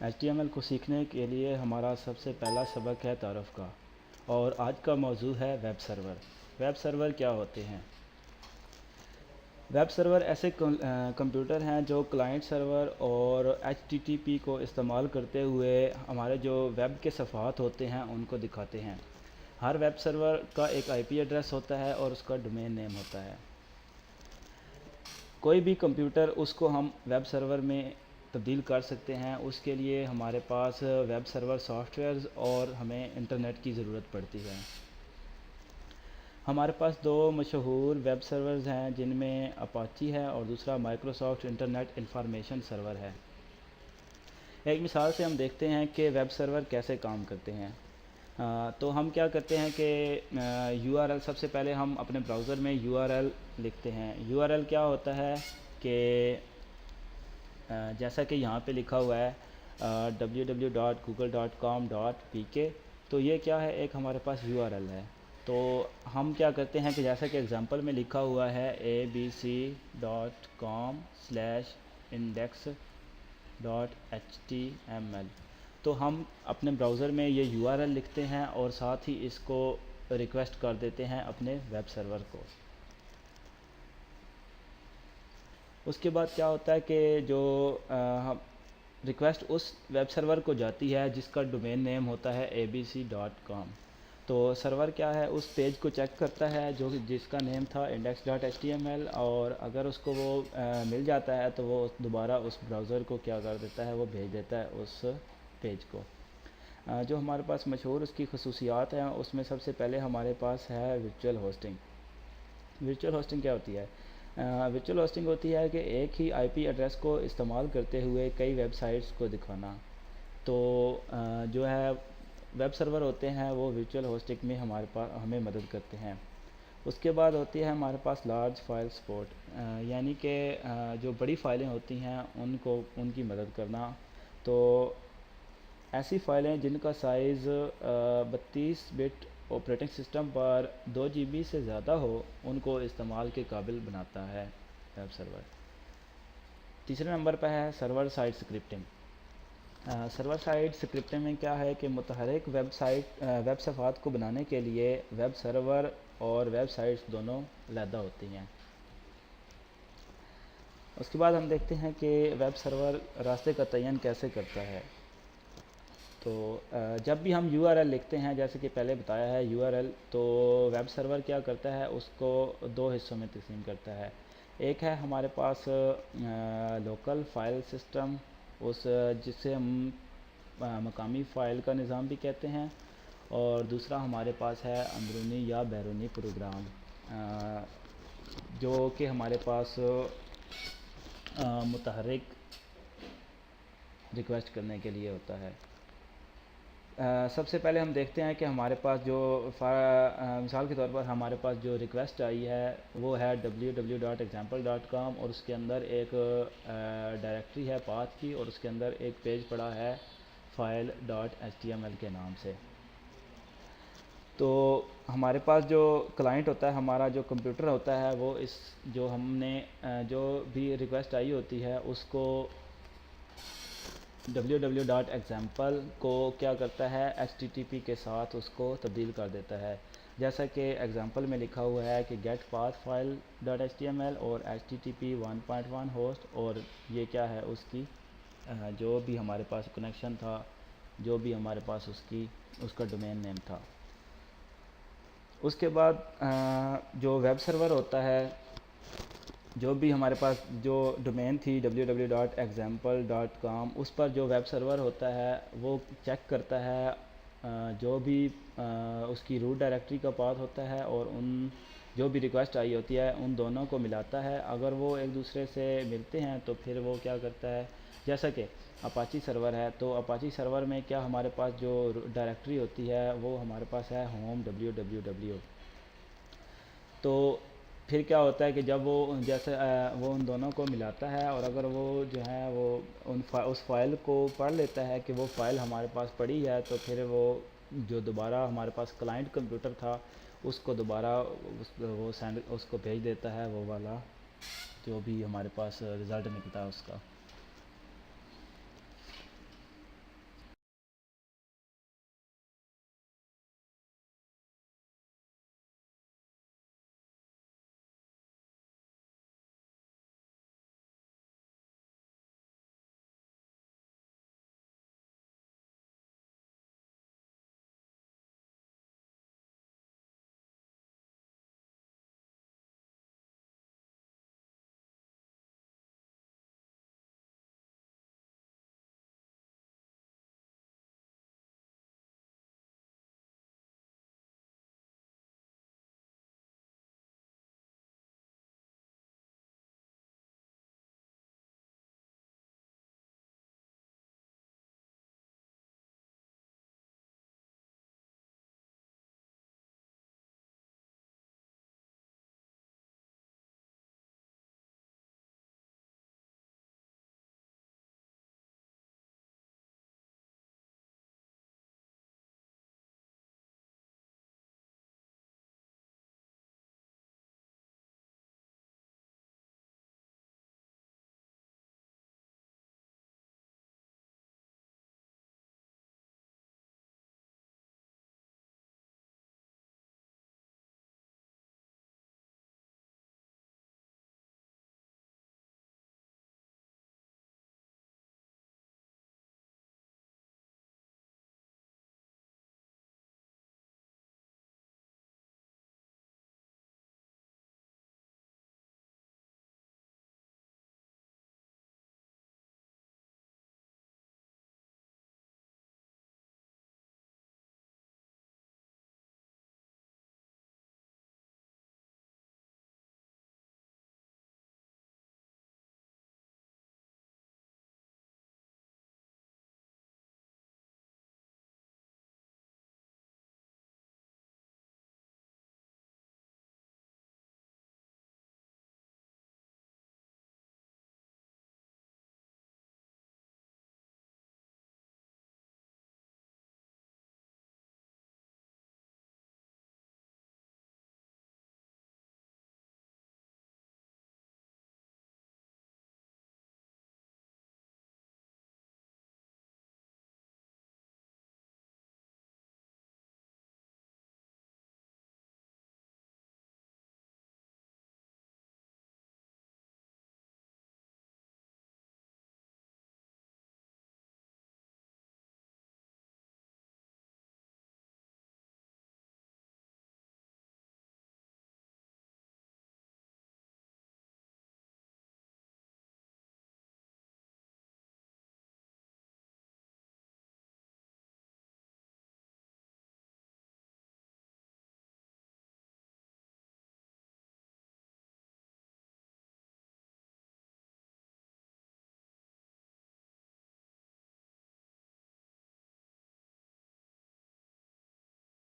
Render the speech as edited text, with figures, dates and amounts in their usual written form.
HTML کو سیکھنے کے لیے ہمارا سب سے پہلا سبق ہے تعارف کا، اور آج کا موضوع ہے ویب سرور۔ ویب سرور کیا ہوتے ہیں؟ ویب سرور ایسے کمپیوٹر ہیں جو کلائنٹ سرور اور HTTP کو استعمال کرتے ہوئے ہمارے جو ویب کے صفحات ہوتے ہیں ان کو دکھاتے ہیں۔ ہر ویب سرور کا ایک IP ایڈریس ہوتا ہے اور اس کا ڈومین نیم ہوتا ہے۔ کوئی بھی کمپیوٹر اس کو ہم ویب سرور میں تبدیل کر سکتے ہیں، اس کے لیے ہمارے پاس ویب سرور سافٹ ویئرز اور ہمیں انٹرنیٹ کی ضرورت پڑتی ہے۔ ہمارے پاس دو مشہور ویب سرورز ہیں جن میں اپاچی ہے اور دوسرا مائکروسافٹ انٹرنیٹ انفارمیشن سرور ہے۔ ایک مثال سے ہم دیکھتے ہیں کہ ویب سرور کیسے کام کرتے ہیں۔ تو ہم کیا کرتے ہیں کہ URL سب سے پہلے ہم اپنے براؤزر میں URL لکھتے ہیں۔ URL کیا ہوتا ہے کہ جیسا کہ یہاں پہ لکھا ہوا ہے www.google.com.pk، تو یہ کیا ہے، ایک ہمارے پاس URL ہے۔ تو ہم کیا کرتے ہیں کہ جیسا کہ ایگزامپل میں لکھا ہوا ہے abc.com/index.html، تو ہم اپنے براؤزر میں یہ URL لکھتے ہیں اور ساتھ ہی اس کو ریکویسٹ کر دیتے ہیں اپنے ویب سرور کو۔ اس کے بعد کیا ہوتا ہے کہ جو ریکویسٹ اس ویب سرور کو جاتی ہے جس کا ڈومین نیم ہوتا ہے abc.com، تو سرور کیا ہے، اس پیج کو چیک کرتا ہے جس کا نیم تھا index.html، اور اگر اس کو وہ مل جاتا ہے تو وہ دوبارہ اس براؤزر کو کیا کر دیتا ہے، وہ بھیج دیتا ہے اس پیج کو۔ جو ہمارے پاس مشہور اس کی خصوصیات ہیں، اس میں سب سے پہلے ہمارے پاس ہے ورچوئل ہوسٹنگ۔ ورچوئل ہوسٹنگ کیا ہوتی ہے؟ ورچوئل ہوسٹنگ ہوتی ہے کہ ایک ہی IP ایڈریس کو استعمال کرتے ہوئے کئی ویب سائٹس کو دکھانا۔ تو جو ہے ویب سرور ہوتے ہیں وہ ورچوئل ہوسٹنگ میں ہمیں مدد کرتے ہیں۔ اس کے بعد ہوتی ہے ہمارے پاس لارج فائل سپورٹ، یعنی کہ جو بڑی فائلیں ہوتی ہیں ان کی مدد کرنا۔ تو ایسی فائلیں جن کا size 32 but operating system per 2 GB سے زیادہ ہو، ان کو استعمال کے قابل بناتا ہے ویب سرور۔ تیسرے نمبر پہ ہے server side scripting. Server side scripting میں کیا ہے کہ متحرک ویب صفحات کو بنانے کے لیے ویب سرور اور ویب سائٹس دونوں علیحدہ ہوتی ہیں۔ اس کے بعد ہم دیکھتے ہیں کہ ویب سرور راستے کا تعین کیسے کرتا ہے۔ تو جب بھی ہم URL لکھتے ہیں، جیسے کہ پہلے بتایا ہے URL، تو ویب سرور کیا کرتا ہے، اس کو دو حصوں میں تقسیم کرتا ہے۔ ایک ہے ہمارے پاس لوکل فائل سسٹم، جسے ہم مقامی فائل کا نظام بھی کہتے ہیں، اور دوسرا ہمارے پاس ہے اندرونی یا بیرونی پروگرام، جو کہ ہمارے پاس متحرک ریکویسٹ کرنے کے لیے ہوتا ہے۔ سب سے پہلے ہم دیکھتے ہیں کہ ہمارے پاس جو مثال کے طور پر ہمارے پاس جو ریکویسٹ آئی ہے وہ ہے www.example.com، اور اس کے اندر ایک ڈائریکٹری ہے پاتھ کی، اور اس کے اندر ایک پیج پڑا ہے file.html کے نام سے۔ تو ہمارے پاس جو کلائنٹ ہوتا ہے، ہمارا جو کمپیوٹر ہوتا ہے، وہ جو ہم نے جو بھی ریکویسٹ آئی ہوتی ہے اس کو www.example کو کیا کرتا ہے، HTTP کے ساتھ اس کو تبدیل کر دیتا ہے۔ جیسا کہ ایگزامپل میں لکھا ہوا ہے کہ get path file.html اور HTTP 1.1 ہوسٹ، اور یہ کیا ہے، اس کی جو بھی ہمارے پاس کنیکشن تھا، جو بھی ہمارے پاس اس کا ڈومین نیم تھا۔ اس کے بعد جو ویب سرور ہوتا ہے، جو بھی ہمارے پاس جو ڈومین تھی www.example.com، اس پر جو ویب سرور ہوتا ہے وہ چیک کرتا ہے جو بھی اس کی روٹ ڈائریکٹری کا پاتھ ہوتا ہے، اور جو بھی ریکویسٹ آئی ہوتی ہے ان دونوں کو ملاتا ہے۔ اگر وہ ایک دوسرے سے ملتے ہیں تو پھر وہ کیا کرتا ہے، جیسا کہ اپاچی سرور ہے، تو اپاچی سرور میں کیا ہمارے پاس جو ڈائریکٹری ہوتی ہے وہ ہمارے پاس ہے ہوم www۔ تو پھر کیا ہوتا ہے کہ جب وہ ان دونوں کو ملاتا ہے، اور اگر وہ جو ہے وہ اس فائل کو پڑھ لیتا ہے کہ وہ فائل ہمارے پاس پڑی ہے، تو پھر وہ جو دوبارہ ہمارے پاس کلائنٹ کمپیوٹر تھا اس کو دوبارہ اس کو بھیج دیتا ہے وہ والا جو بھی ہمارے پاس رزلٹ نکلتا ہے اس کا۔